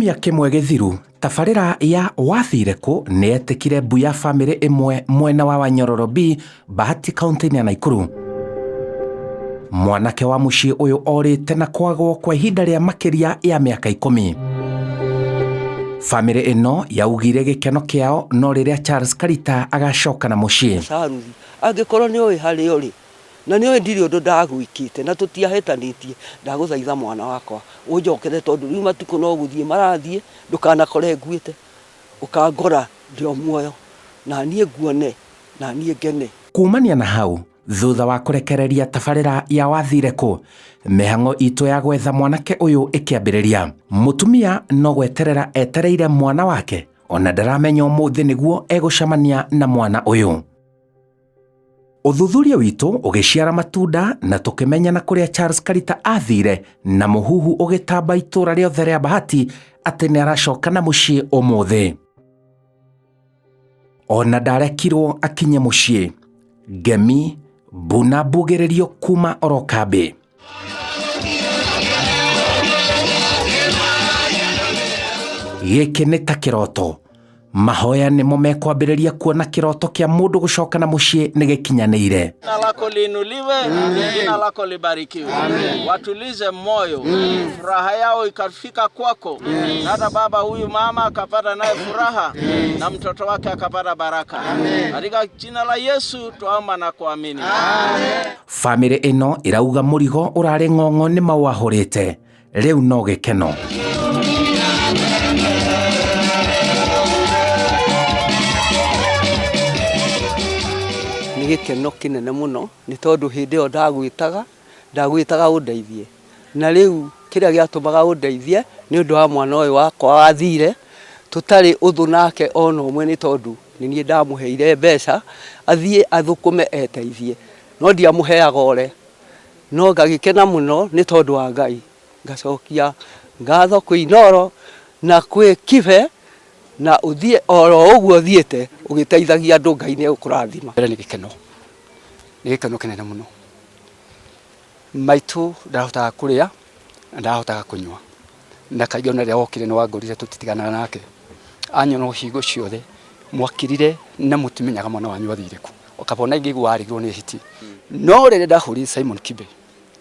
Kiumia kimwe githiru tabarĩra ya wathire kũ nĩetikire mbu ya family imwe mwena wa Wanyororo B Bahati kaunti ya Nakuru. Mwanake wa muciĩ ũyũ orĩte na kwagwo kwa ihinda rĩa makĩria ya mĩaka 10. Family ĩno yaugire gĩkeno kĩao no rĩrĩa Charles Karita agacoka na muciĩ. Angĩkorwo nĩ ũĩ harĩ ũrĩ na nĩ ũĩ ndirĩ ũndũ ndagwĩkĩte na tũtiahĩtanĩtie, ndagũthaitha mwana wakwa ũnjokere tondũ rĩu matukũ no gũthiĩ marathiĩ, ndũkanakore nguĩte, ũkangora ndĩ muoyo na niĩ nguone na niĩ ngene. Kumania na hau thutha wa kũrekereria tabarĩra ya wathire kũ, mĩhang'o itũ ya gwetha mwanake ũyũ ĩkĩambĩrĩria. Mũtumia no gweterera etereire mwana wake, ona ndaramenya ũmũthĩ nĩguo egũcemania na mwana ũyũ. Ũthuthuria witũ ũgĩciara matunda na tũkĩmenya na kũrĩa Charles Karita athire na mũhuhu ũgĩtamba itũra rĩothe rĩa Bahati atĩ nĩ aracoka na muciĩ ũmũthĩ. Ona ndarekirwo akinye muciĩ, ngemi mbuna mbugĩrĩrio kuma oro kambĩ. Gĩkĩ nĩ ta kĩroto, mahoya nĩmo mekwambĩrĩria kuona kĩroto kĩa mũndũ gũcoka na muciĩ nĩ gĩkinyanĩire. Jina lako liinuliwe, jina lako libarikiwe. Watulize moyo, furaha yao ikafika kwako. Na hata baba huyu mama akapata naye furaha na mtoto wake akapata baraka. Katika jina la Yesu tuomba na kuamini. Family ĩno ĩrauga mũrigo ũrarĩ ng'ong'o nĩ mawahũrĩte, rĩu no gĩkeno. Gĩkeno kĩnene mũno nĩ tondũ hĩndĩ ĩyo ndagwĩtaga ũndeithie, na rĩu kĩrĩa gĩatũmaga ũndeithie nĩ ũndũ wa mwana ũyũ wakwa wathire, tũtarĩ ũthũ nake ona ũmwe nĩ tondũ nĩ niĩ ndamũheire mbeca athiĩ athũkũme eteithie, no ndiamũheaga ore, no ngagĩkena mũno nĩ tondũ wa Ngai, ngacokia ngatho kwĩ Inoro na kwĩ Kibe na uthie oro ũguo thiĩte ũgĩteithagia andũ, Ngai nĩ egũkũrathima. Nĩ gĩkeno kĩnene mũno. Maitũ ndahotaga kũrĩa, ndahotaga kũnyua, na kaingĩ ona rĩrĩa wokire nĩ wangũrire tũtitiganaga nake. Anyona ũhingo ciothe mwakirire na mũtimenyaga mwana wanyu athire kũ, ũkabona ingĩigua arigwo nĩ hiti. No rĩrĩa ndahũrire Simon Kibe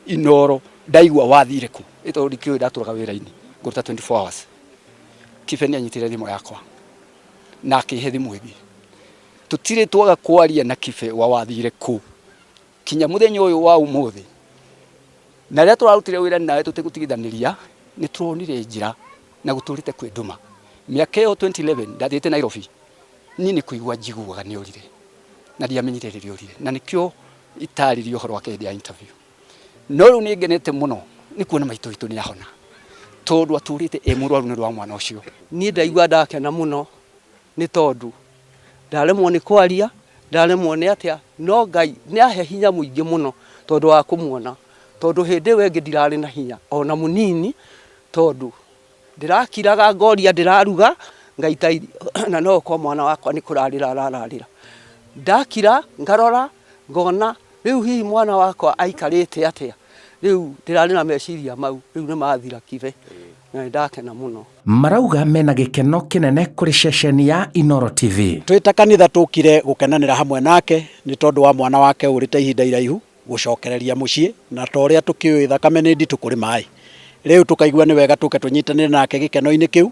Inoro ndaigua wathire kũ, ĩtondũ ndikĩũĩ ndatũraga wĩra-inĩ ngũruta 24 hours. Kibe nĩ anyitire thimũ yakwa na akĩhe thimũ ĩngĩ. Tũtirĩ twaga kwaria na Kibe wa wathire kũ kinya mũthenya ũyũ wa ũmũthĩ. Na rĩrĩa tũrarutire wĩra nawe tũtigũtigithanĩria, nĩ turonire njĩra na gũtũrĩte kwĩnduma. Mĩaka ĩyo 2011 ndathiĩte Nairobi, niĩ nĩ kũigua njiguaga nĩ orire na ndiamenyire rĩrĩa orire, na nĩkĩo itarĩrio ũhoro wake hĩndĩ ya interview. No rĩu nĩ ngenete mũno nĩ kuona maitũ witũ nĩ ahona, tondũ atũrĩte mũrwaru nĩ ũndũ wa mwana ũcio. Niĩ ndaigua ndakena mũno nĩ tondũ ndaremwo nĩ kwaria, ndaremwo nĩ atĩa, no Ngai nĩ ahe hinya mũingĩ mũno tondũ wa kũmuona, tondũ hĩndĩ ĩyo ĩngĩ ndirarĩ na hinya ona mũnini, tondũ ndirakiraga ngoria ndĩraruga ngaita na no kwa mwana wakwa nĩ kũrarĩra arararĩra. Ndakira ngarora ngona rĩu hihi mwana wakwa aikarĩte atĩa, rĩu ndĩrarĩ na meciria mau, rĩu nĩ mathira Kibe na ndakena mũno. Marauga mena gĩkeno kĩnene kũrĩ ceceni ya Inoro TV. Twĩta kanitha tũkire gũkenanĩra hamwe nake nĩ tondũ wa mwana wake ũrĩte ihinda iraihu gũcokereria muciĩ, na ta ũrĩa tũkĩũĩ thakame nĩ nditũ kũrĩ maĩ. Rĩu tũkaigua nĩ wega tũke tũnyitanĩre nake gĩkeno-inĩ kĩu.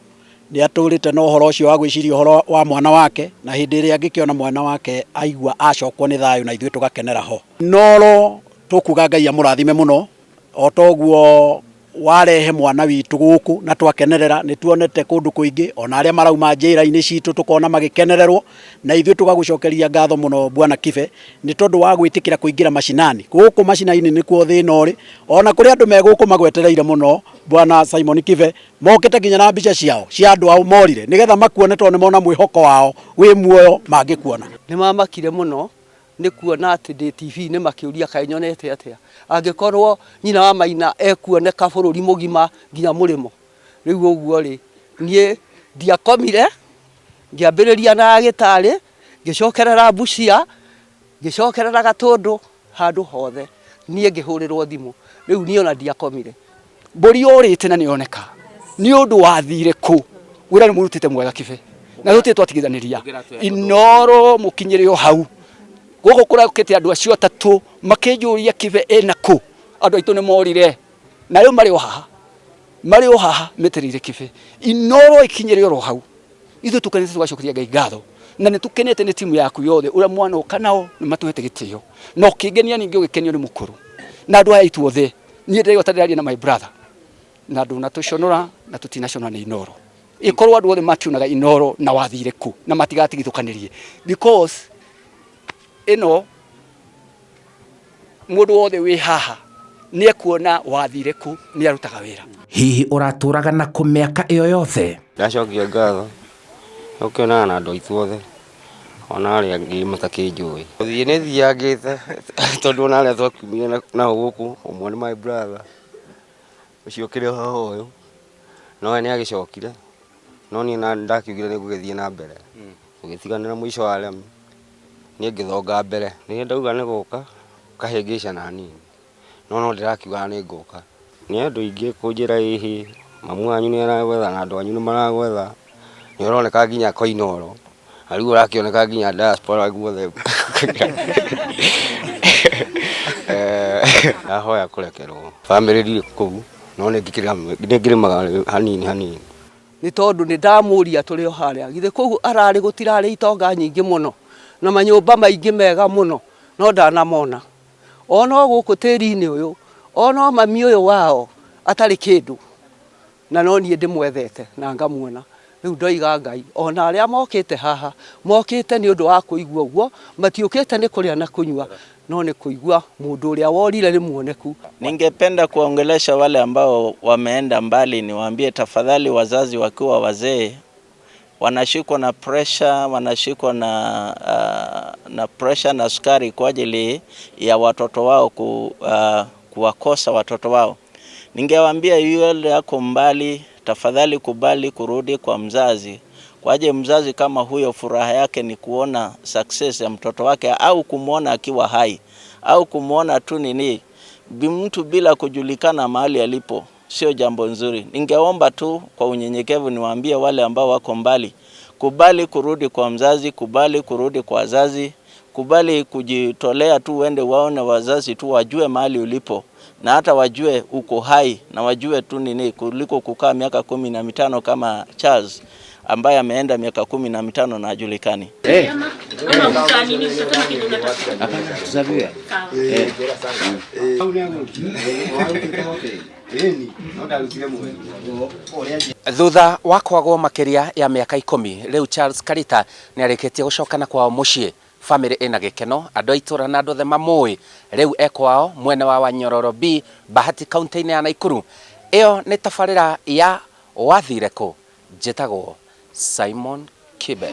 Nĩ atũrĩte na ũhoro ũcio wa gwĩciria ũhoro wa mwana wake, na hĩndĩ ĩrĩa angĩkĩona mwana wake aigua acokwo nĩ thayũ na ithuĩ tũgakenera ho. Noro tũkuga Ngai amũrathime mũno, o toguo warehe mwana witũ gũkũ na twakenerera, nĩ tuonete kũndũ kũingĩ ona arĩa marauma njĩra-inĩ citũ tũkona magĩkenererwo, na ithuĩ tũgagũcokeria ngatho mũno Bwana Kibe nĩ tondũ wa gwĩtĩkĩra kũingĩra macinani. Gũkũ macinainĩ nĩkuo thĩna ũrĩ, ona kũrĩ andũ megũkũ magwetereire mũno Bwana Simon Kibe, mokĩte nginya na mbica ciao cia andũ ao morire nĩgetha makuone tondũ nĩ mona mwĩhoko wao wĩ muoyo mangĩkuona. Nĩ mamakire mũno nĩ kuona atĩ ndĩ TV-inĩ makĩũria kaĩ nyonete atĩa, angĩkorwo nyina wa Maina ekuoneka bũrũri mũgima nginya mũrĩmo. Rĩu ũguo rĩ, niĩ ndiakomire, ngĩambĩrĩria na gĩtarĩ, ngĩcokerera Busia, ngĩcokerera Gatũndũ, handũ hothe niĩ ngĩhũrĩrwo thimũ. Rĩu niĩ ona ndiakomire. Mbũri ũrĩte na nĩoneka, ni undu wathire ku wira ni murutite mwega Kibe na ruti twatigithaniria Inoro mukinyirio hau guko kurakite andu acio atatu makinjuria Kibe ena ku andu aitu ni morire na riu mari o haha meterire Kibe Inoro ikinyirio ro hau ithu tukanite tugacokeria Ngai ngatho na ni tukenete ni timu yaku yothe uria mwana ukanao ni matuhete gitio no kingenia ningi ugikenio ni mukuru na andu aya itu othe ni ndai otararia na my brother na andu na tuconora na tutinaconora ni Inoro ikorwo andu othe makiunaga Inoro na wathire ku na matigatigithukanirie because ino mundu wothe wi haha ni ekuona wathire ku ni arutaga wira. Hihi uraturaga na ku miaka iyo yothe? Ndacokia ngatho ukionana na andu aitu othe ona aria ngi matakinjui thii ni thiangite tondu ona aria twakumire na guku umwe ni my brother ucio kire haha uyu no ni agicokire no ni na ndakiugire ni gugithie na mbere ugitiganira mwisho wa aremi ni ngithonga mbere ni ndauga ni guka kahingica na nini no ndirakiuga ni nguka ni andu ingi kunjira hihi mamu anyu ni aragwetha na andu anyu ni maragwetha ni uroneka nginya kwa Inoro ariu urakioneka nginya diaspora guothe ahoya kurekerwo family ri kuu no ni ngirimaga hanini ni tondu ni ndamuria turi o haria githe kogu arari gutirari itonga nyingi muno na manyumba maingi mega muno no ndanamona ono guku tiri-ini uyu ono mami uyu wao atari kindu na no nie ndimwethete na ngamuona riu ndoiga Ngai ona aria mokite haha mokite ni undu wa kuigua uguo matiukite ni kuria na kunywa no ni kuigua mundu uria worire ni muoneku. Ningependa kuongelesha wale ambao wameenda mbali, niwaambie tafadhali, wazazi wakiwa wazee wanashikwa na pressure, wanashikwa na pressure na sukari kwa ajili ya watoto wao kuwakosa watoto wao. Ningewaambia yule yako mbali, tafadhali kubali kurudi kwa mzazi. Kwa ajili mzazi kama huyo furaha yake ni kuona success ya mtoto wake au kumuona akiwa hai au kumuona tu nini mtu bila kujulikana mahali alipo, sio jambo nzuri. Ningeomba tu kwa unyenyekevu niwaambie wale ambao wako mbali, kubali kurudi kwa mzazi, kubali kurudi kwa wazazi, kubali kujitolea tu uende waone wazazi tu wajue mahali ulipo na hata wajue uko hai na wajue tu nini kuliko kukaa miaka 15 kama Charles ambaye ameenda miaka 15 na hajulikani. Thutha wa kwagwo makiria ya miaka 10 riu Charles Karita ni areketie gucokana kwao mucii. Family ina gikeno, andu aitura na andu othe mamui riu ekwao mwene wa Wanyororo B, Bahati kaunti-ini ya Naikuru. Iyo ni tabarira ya wathire ku. Njitagwo Simon Kibe.